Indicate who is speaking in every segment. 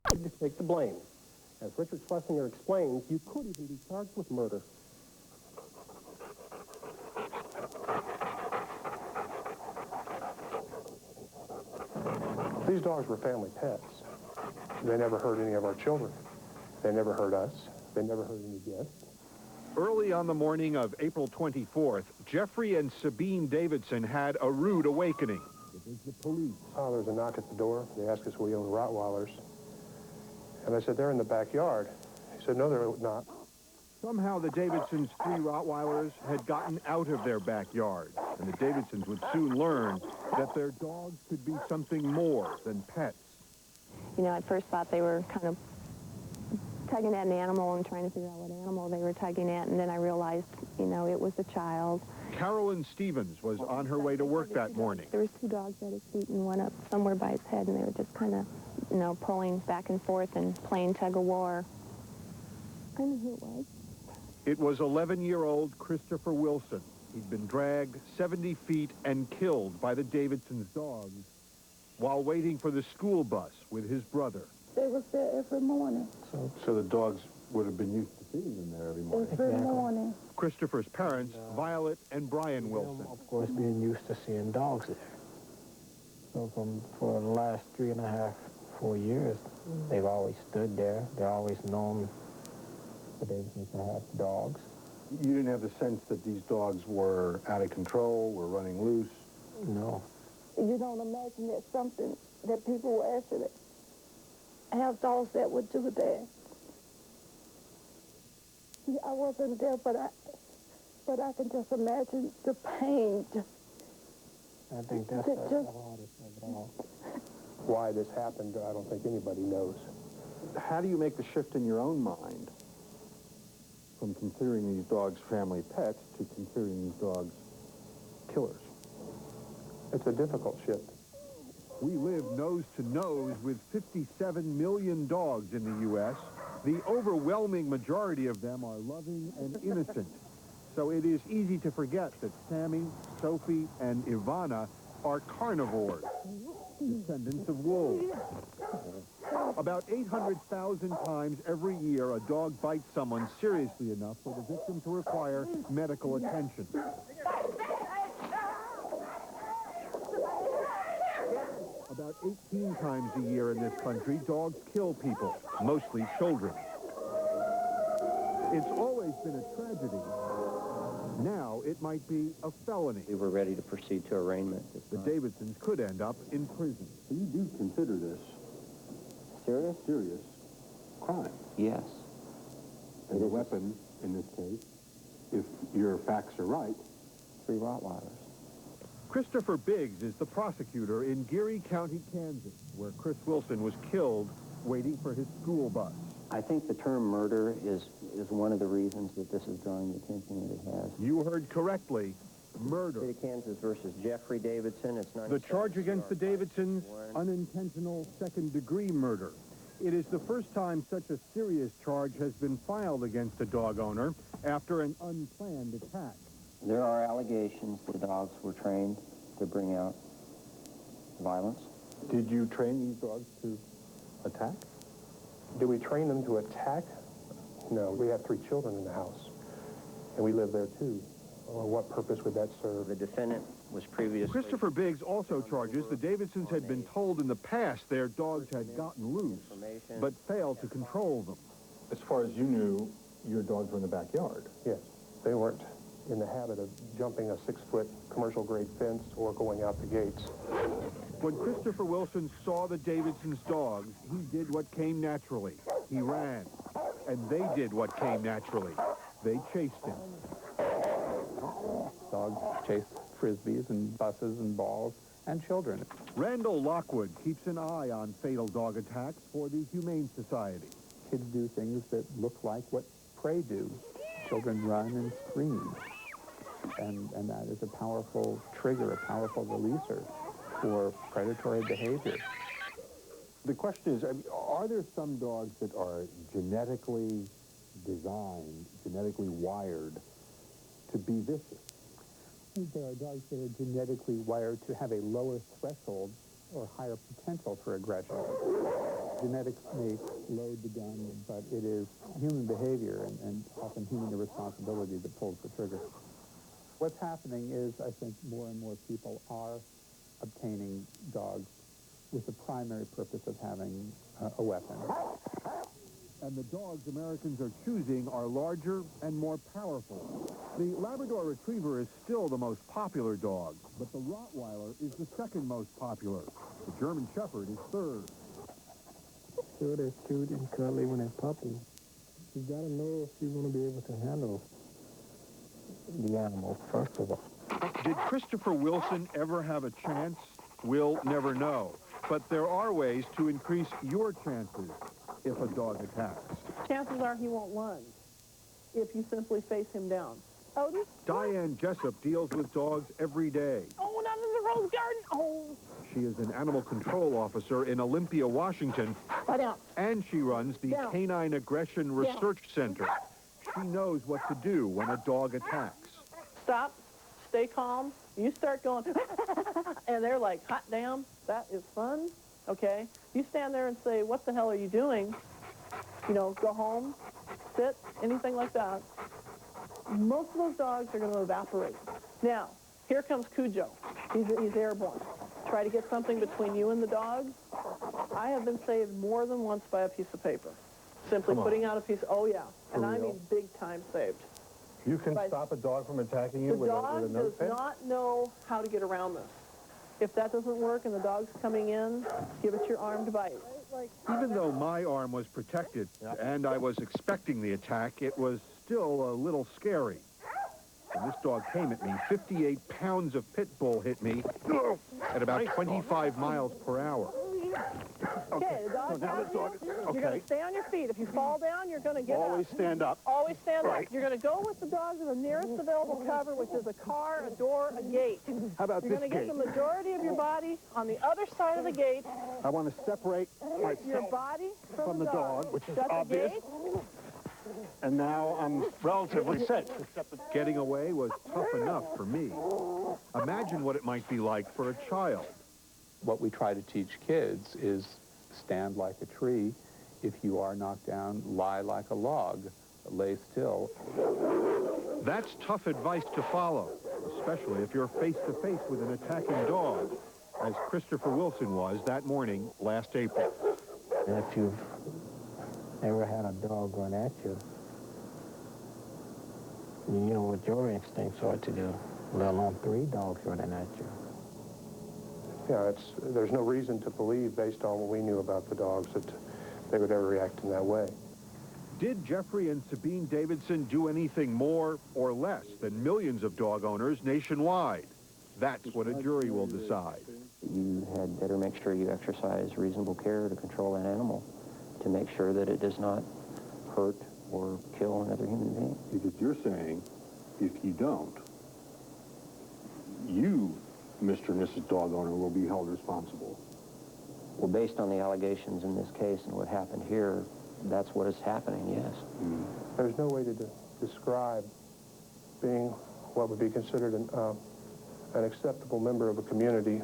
Speaker 1: to take the blame. As Richard Schlesinger explains, you could even be charged with murder. These dogs were family pets. They never hurt any of our children. They never hurt us. They never hurt any guests.
Speaker 2: Early on the morning of April 24th, Jeffrey and Sabine Davidson had a rude awakening. It was the police.
Speaker 1: Oh, there was a knock at the door. They asked us if we owned Rottweilers. And I said, they're in the backyard. He said, no, they're not.
Speaker 2: Somehow the Davidsons' 3 Rottweilers had gotten out of their backyard, and the Davidsons would soon learn that their dogs could be something more than pets.
Speaker 3: You know, I first thought they were kind of tugging at an animal and trying to figure out what animal they were tugging at, and then I realized, you know, it was a child.
Speaker 2: Carolyn Stevens was on her way to work that morning.
Speaker 3: There was 2 dogs at his feet and one up somewhere by his head, and they were just kind of, you know, pulling back and forth and playing tug-of-war. I knew who it was.
Speaker 2: It was 11-year-old Christopher Wilson. He'd been dragged 70 feet and killed by the Davidsons' dogs while waiting for the school bus with his brother.
Speaker 4: They was there every morning.
Speaker 5: So the dogs would have been used to seeing them there every morning.
Speaker 4: Every morning.
Speaker 2: Christopher's parents, Violet and Brian Wilson.
Speaker 6: Of course, being used to seeing dogs there. So for the last 3.5, 4 years, they've always stood there. They're always known the Davidsons to have dogs.
Speaker 5: You didn't have the sense that these dogs were out of control, were running loose?
Speaker 6: No.
Speaker 4: You don't imagine that something that people will actually have dogs that would do that. I wasn't there, but I can just imagine the pain.
Speaker 6: I think that's the hardest of it all.
Speaker 1: Why this happened, I don't think anybody knows.
Speaker 5: How do you make the shift in your own mind from considering these dogs family pets to considering these dogs killers?
Speaker 1: It's a difficult shift.
Speaker 2: We live nose to nose with 57 million dogs in the U.S. The overwhelming majority of them are loving and innocent. So it is easy to forget that Sammy, Sophie, and Ivana are carnivores, descendants of wolves. About 800,000 times every year, a dog bites someone seriously enough for the victim to require medical attention. About 18 times a year in this country, dogs kill people, mostly children. It's always been a tragedy. Now it might be a felony.
Speaker 7: We were ready to proceed to arraignment.
Speaker 2: The Davidsons could end up in prison.
Speaker 5: So you do consider this serious crime?
Speaker 7: Yes.
Speaker 5: And the weapon, in this case, if your facts are right,
Speaker 7: 3 Rottweilers.
Speaker 2: Christopher Biggs is the prosecutor in Geary County, Kansas, where Chris Wilson was killed waiting for his school bus.
Speaker 7: I think the term murder is one of the reasons that this is drawing the attention that it has.
Speaker 2: You heard correctly, murder.
Speaker 7: State of Kansas versus Jeffrey Davidson. It's
Speaker 2: The charge against the Davidsons, unintentional second-degree murder. It is the first time such a serious charge has been filed against a dog owner after an unplanned attack.
Speaker 7: There are allegations the dogs were trained to bring out violence.
Speaker 5: did you train these dogs to attack?
Speaker 1: Do we train them to attack? No, we have 3 children in the house, and we live there too. Well, what purpose would that serve?
Speaker 7: The defendant was previously...
Speaker 2: Christopher Biggs also charges the Davidsons had been told in the past their dogs had gotten loose, but failed to control them.
Speaker 5: As far as you knew, your dogs were in the backyard.
Speaker 1: Yes, they weren't in the habit of jumping a 6-foot commercial-grade fence or going out the gates.
Speaker 2: When Christopher Wilson saw the Davidsons' dogs, he did what came naturally. He ran, and they did what came naturally. They chased him.
Speaker 8: Dogs chase frisbees and buses and balls and children.
Speaker 2: Randall Lockwood keeps an eye on fatal dog attacks for the Humane Society.
Speaker 8: Kids do things that look like what prey do. Children run and scream. And that is a powerful trigger, a powerful releaser for predatory behavior.
Speaker 5: The question is, are there some dogs that are genetically designed, genetically wired to be vicious?
Speaker 8: There are dogs that are genetically wired to have a lower threshold or higher potential for aggression. Genetics may load the gun, but it is human behavior and often human irresponsibility that pulls the trigger. What's happening is, I think, more and more people are obtaining dogs with the primary purpose of having a weapon.
Speaker 2: And the dogs Americans are choosing are larger and more powerful. The Labrador Retriever is still the most popular dog, but the Rottweiler is the second most popular. The German Shepherd is third.
Speaker 6: Sure, they're cute and cuddly when they're puppies. You gotta know if you want to be able to handle the animal, first of all.
Speaker 2: Did Christopher Wilson ever have a chance? We'll never know. But there are ways to increase your chances if a dog attacks.
Speaker 9: Chances are he won't lunge if you simply face him down. Otis?
Speaker 2: Diane Jessup deals with dogs every day.
Speaker 9: Oh, not in the rose garden. Oh.
Speaker 2: She is an animal control officer in Olympia, Washington,
Speaker 9: Lie down.
Speaker 2: and she runs the
Speaker 9: Down.
Speaker 2: Canine Aggression Research Center. She knows what to do when a dog attacks.
Speaker 9: Stop. Stay calm. You start going, and they're like, hot damn, that is fun. Okay? You stand there and say, what the hell are you doing? You know, go home, sit, anything like that. Most of those dogs are going to evaporate. Now, here comes Cujo. He's airborne. Try to get something between you and the dog. I have been saved more than once by a piece of paper. Simply putting out a piece, oh yeah. And I mean big time saved.
Speaker 1: You can stop a dog from attacking you
Speaker 9: The
Speaker 1: with a
Speaker 9: dog
Speaker 1: nose
Speaker 9: does not know how to get around this. If that doesn't work and the dog's coming in, give it your armed bite.
Speaker 2: Even though my arm was protected and I was expecting the attack, it was still a little scary. When this dog came at me, 58 pounds of pit bull hit me at about 25 miles per hour.
Speaker 9: Okay, the dog has you. You're going to stay on your feet. If you fall down, you're going to get
Speaker 1: Always
Speaker 9: up.
Speaker 1: stand up.
Speaker 9: Always stand up. You're going to go with the dog to the nearest available cover, which is a car, a door, a gate.
Speaker 1: How about
Speaker 9: You're going to get the majority of your body on the other side of the gate.
Speaker 1: I want to separate
Speaker 9: Your body from
Speaker 1: the dog, which is
Speaker 9: Shut
Speaker 1: obvious.
Speaker 9: the gate.
Speaker 1: and now I'm relatively safe.
Speaker 2: Getting away was tough enough for me. Imagine what it might be like for a child.
Speaker 8: What we try to teach kids is stand like a tree. If you are knocked down, lie like a log. Lay still.
Speaker 2: That's tough advice to follow, especially if you're face-to-face with an attacking dog, as Christopher Wilson was that morning last April.
Speaker 6: And if you've ever had a dog run at you, you know what your instincts are to do, let alone 3 dogs running at you.
Speaker 1: Yeah, there's no reason to believe, based on what we knew about the dogs, that they would ever react in that way.
Speaker 2: Did Jeffrey and Sabine Davidson do anything more or less than millions of dog owners nationwide? That's what a jury will decide.
Speaker 7: You had better make sure you exercise reasonable care to control that animal, to make sure that it does not hurt or kill another human being.
Speaker 5: Because you're saying, if you don't, you, Mr. and Mrs. Dog Owner, will be held responsible.
Speaker 7: Well, based on the allegations in this case and what happened here, that's what is happening, yes.
Speaker 1: There's no way to describe being what would be considered an acceptable member of a community,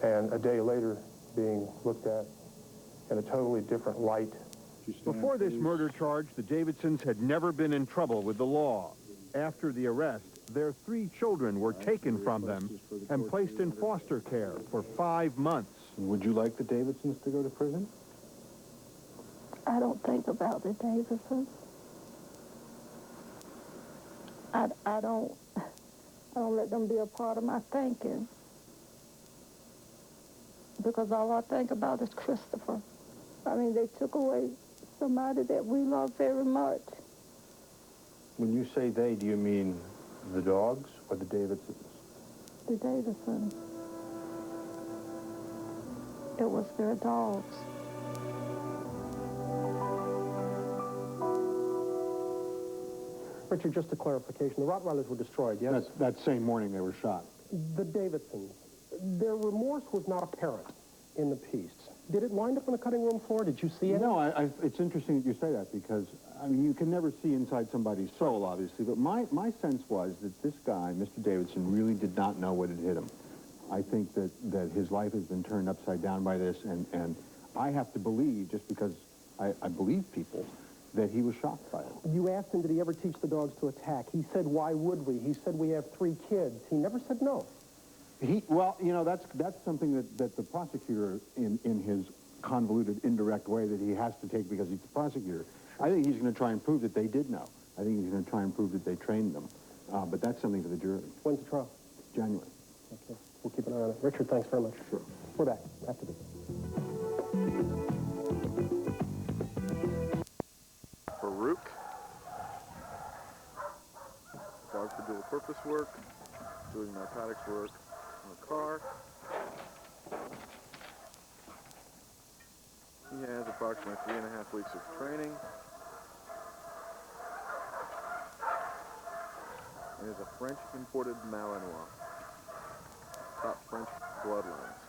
Speaker 1: and a day later being looked at in a totally different light.
Speaker 2: Before this murder charge, the Davidsons had never been in trouble with the law. After the arrest, their 3 children were taken from them and placed in foster care for 5 months.
Speaker 5: Would you like the Davidsons to go to prison?
Speaker 4: I don't think about the Davidsons. I don't let them be a part of my thinking. Because all I think about is Christopher. I mean, they took away somebody that we love very much.
Speaker 5: When you say they, do you mean the dogs or the Davidsons?
Speaker 4: The Davidsons. It was their dogs.
Speaker 1: Richard, just a clarification. The Rottweilers were destroyed, yes?
Speaker 5: That same morning they were shot.
Speaker 1: The Davidsons, their remorse was not apparent in the piece. Did it wind up on the cutting room floor? Did you see it?
Speaker 5: No, it's interesting that you say that, because, I mean, you can never see inside somebody's soul, obviously, but my sense was that this guy, Mr. Davidson, really did not know what had hit him. I think that his life has been turned upside down by this, and I have to believe, just because I believe people, that he was shocked by it.
Speaker 10: You asked him, did he ever teach the dogs to attack? He said, why would we? He said, we have 3 kids. He never said no.
Speaker 5: Well, you know, that's something that the prosecutor, in his convoluted, indirect way that he has to take because he's the prosecutor, I think he's going to try and prove that they did know. I think he's going to try and prove that they trained them. But that's something for the jury.
Speaker 10: When's the trial?
Speaker 5: January.
Speaker 10: Okay, we'll keep an eye on it. Richard, thanks very much.
Speaker 5: Sure.
Speaker 10: We're back after this.
Speaker 11: Farouk. Dogs for dual purpose work, doing narcotics work in the car. He has approximately 3.5 weeks of training. And is a French imported Malinois. Top French bloodlines.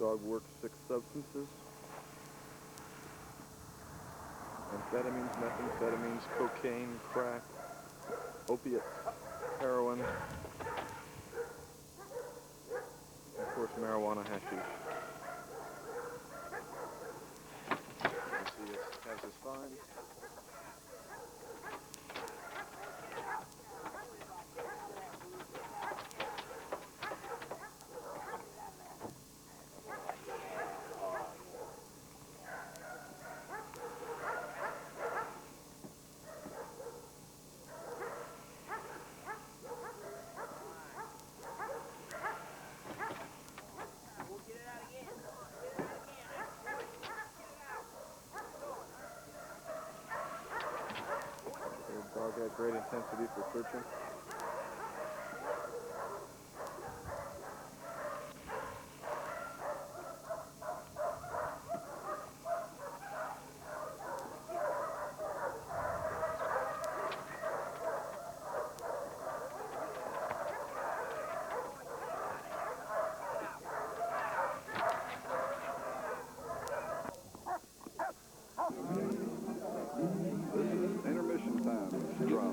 Speaker 11: Dog works 6 substances. Amphetamines, methamphetamines, cocaine, crack, opiates, heroin, and of course marijuana, hashish. You see it has his fine. Dog had great intensity for searching. Intermission time. Draw.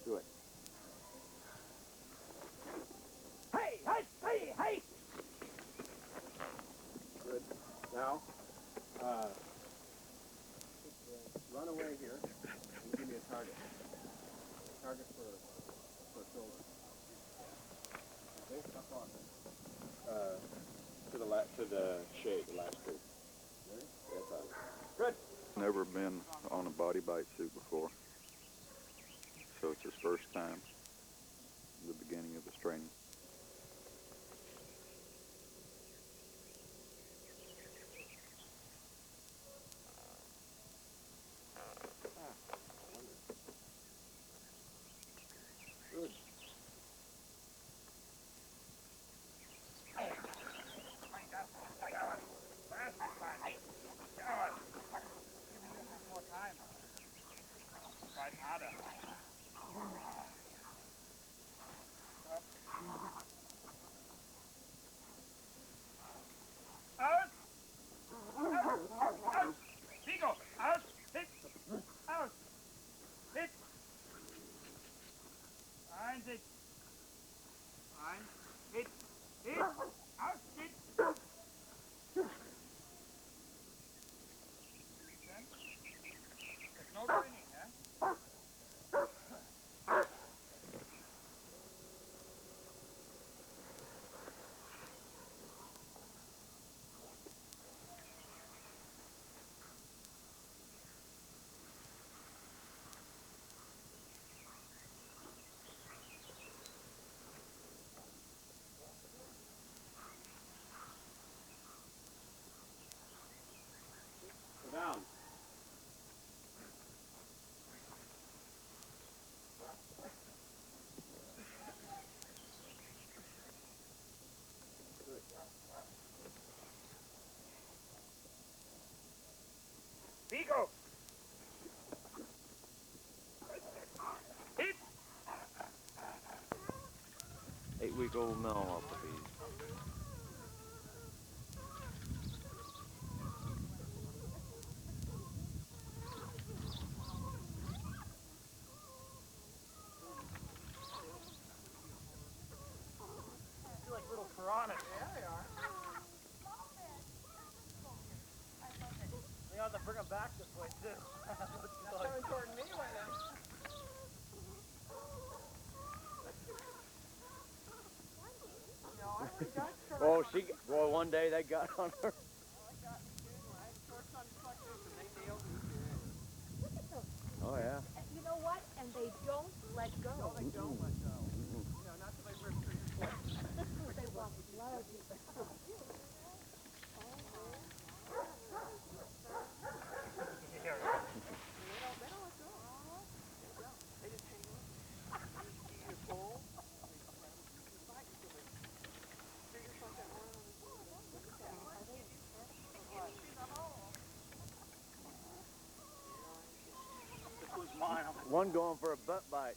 Speaker 11: Do it. Good. Now, run away here and give me a target. Target for shoulder. Okay, stop on.
Speaker 12: To the shade, the last tree.
Speaker 11: Ready?
Speaker 12: Yes,
Speaker 11: Good.
Speaker 13: Never been on a body bite suit before, so it's his first time, the beginning of his training.
Speaker 11: Good.
Speaker 12: Down.
Speaker 11: Vigo!
Speaker 7: 8-week-old Malinois puppies.
Speaker 11: You're like little piranhas. Yeah, they are. They ought to bring them back this way, too. They're coming toward me right now.
Speaker 7: Oh, well, one day they got on her. Oh, yeah.
Speaker 4: You know what? And they don't let go.
Speaker 11: No, they don't let go. No, not till they rip through your foot.
Speaker 4: They want blood.
Speaker 7: One going for a butt bite.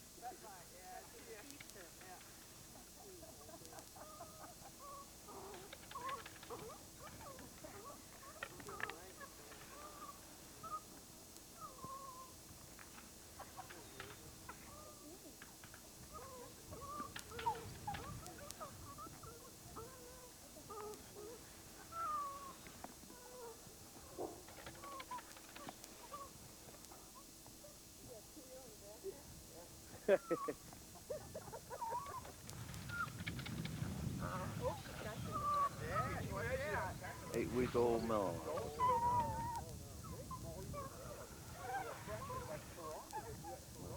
Speaker 7: Eight-week-old Malinois.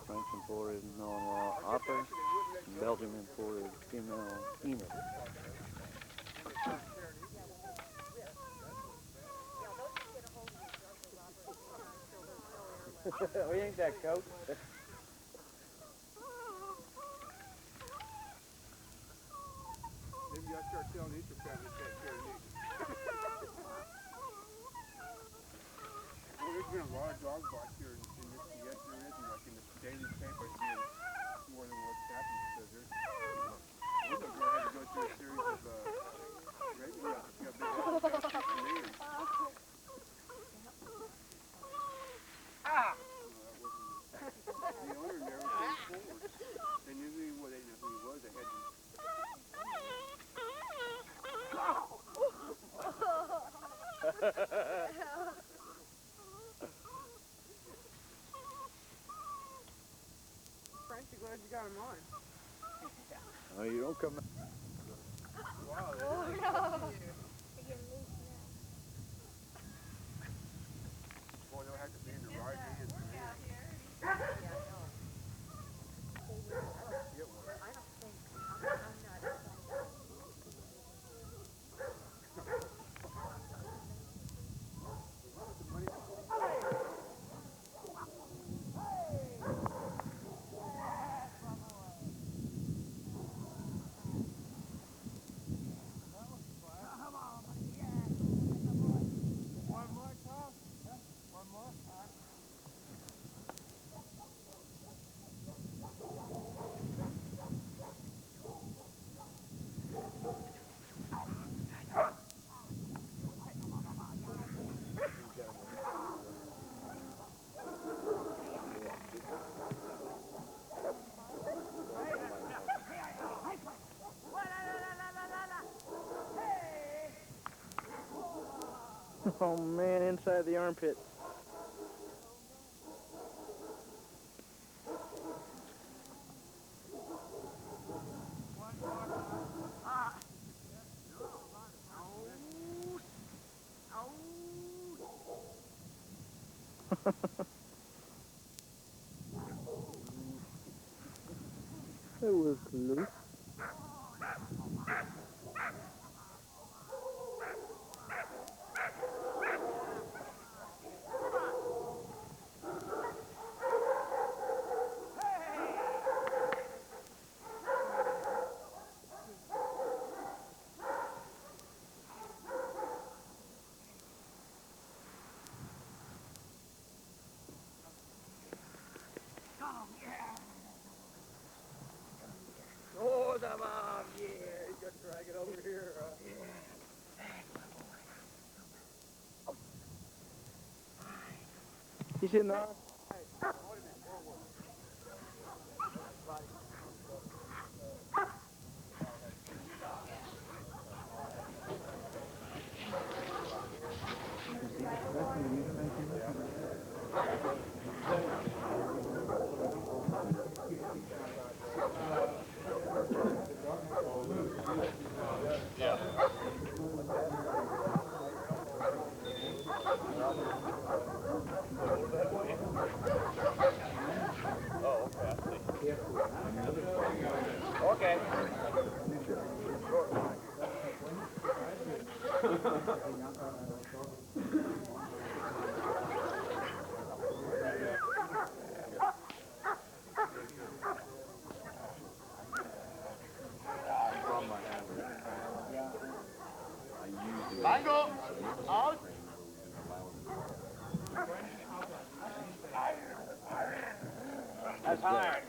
Speaker 7: French imported Malinois otter, Belgium imported female Enid.
Speaker 11: We ain't that coach.
Speaker 2: Maybe I'll start telling the families that care needs. Well, there's been a lot of dog bites here in this, yes, there is, and like in the daily paper, it's more than what's happened, because there's, we're going to have to go through a series of, regular, the owner never came forward. They knew who he was, they didn't know who he was, they had to.
Speaker 11: Frank, you glad you got him on?
Speaker 2: Oh, you don't come.
Speaker 11: Wow.
Speaker 4: Oh, no.
Speaker 2: Boy, they'll have to be in the right hands.
Speaker 11: Oh man, inside the armpit. It was loose. Oh, the mom, yeah, you got to drag it over here. He's in there.
Speaker 12: Okay.
Speaker 11: Mango! Out! That's higher.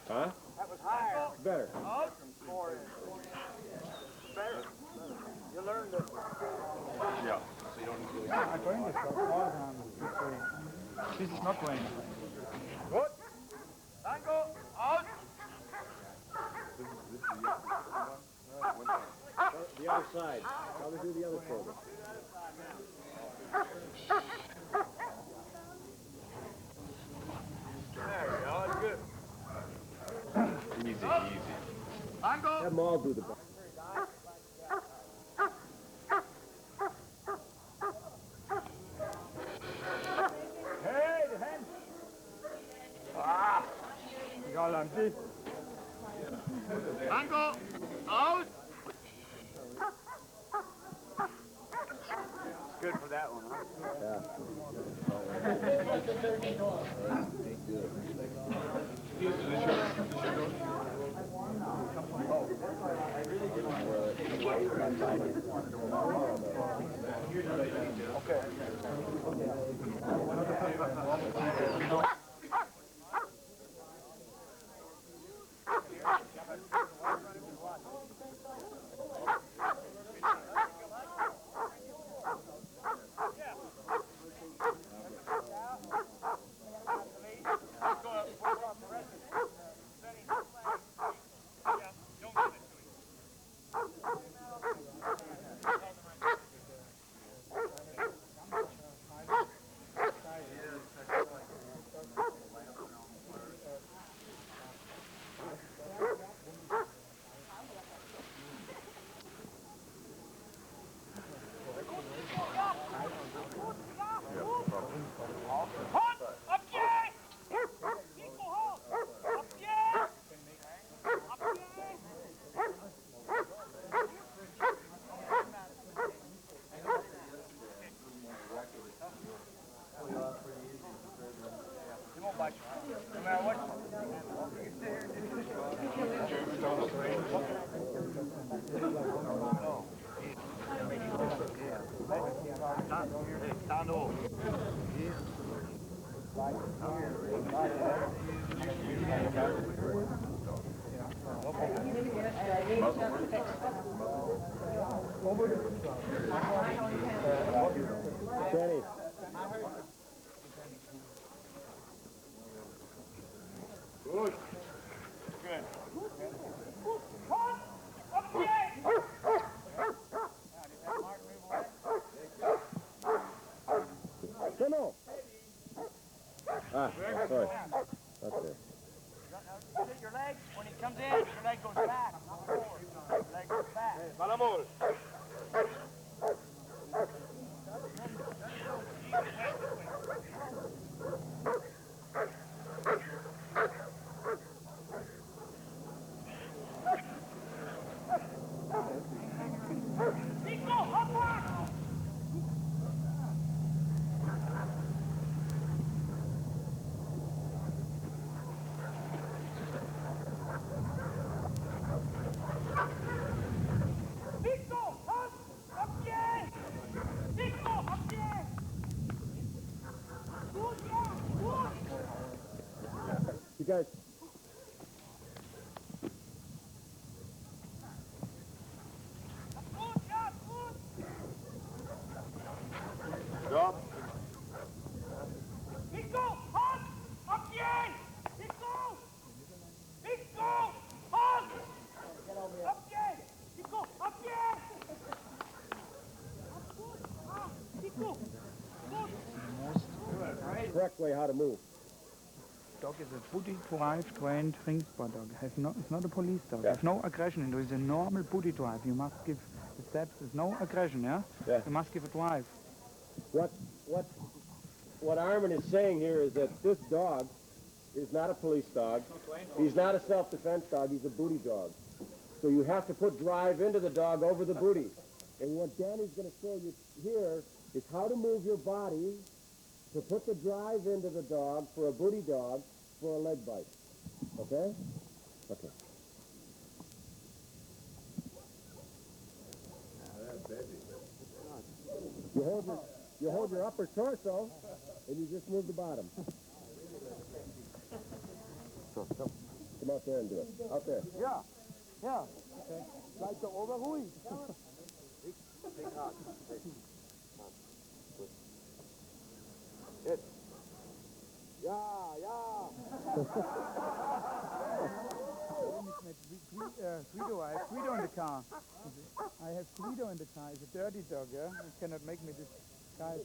Speaker 12: Huh?
Speaker 11: That was higher.
Speaker 12: Better.
Speaker 11: Out. More. Better. You learned it.
Speaker 12: Yeah.
Speaker 11: This is not going. Good. Mango! Out!
Speaker 12: The other side. Probably do the other shoulder.
Speaker 11: There we go. That's good.
Speaker 12: Easy, easy.
Speaker 11: Mango!
Speaker 12: Have them all do the back.
Speaker 11: Hey, the hands. Ah! You got them, see? Mango! Out! It's good for that one, huh?
Speaker 12: Yeah.
Speaker 6: Danny.
Speaker 12: Good. Good.
Speaker 6: Come Ah, sorry. That's it.
Speaker 14: Hit your leg. When he comes in, your leg goes back, not forward. Your leg goes back.
Speaker 12: Vamos.
Speaker 6: You guys.
Speaker 12: Stop.
Speaker 14: Nico, halt! Abgehen! Nico! Nico! Halt! Abgehen! Nico, abgehen! Nico!
Speaker 6: Correct way how to move.
Speaker 15: Dog is a buddy drive trained ring spot dog. It's not a police dog. There's no aggression. There is a normal buddy drive. You must give the steps. There's no aggression, yeah? You must give a drive.
Speaker 6: What Armin is saying here is that this dog is not a police dog. He's not a self-defense dog. He's a booty dog. So you have to put drive into the dog over the booty. And what Danny's going to show you here is how to move your body to put the drive into the dog for a booty dog for a leg bite. Okay? Okay. You hold your upper torso, and you just move the bottom. Come out there and do it. Out there.
Speaker 14: Yeah. Yeah. Okay. Like the overruhig.
Speaker 6: It.
Speaker 14: Ja, ja.
Speaker 15: Guido, I have Guido in the car. I have Guido in the car. He's a dirty dog, yeah? You cannot make me this guy.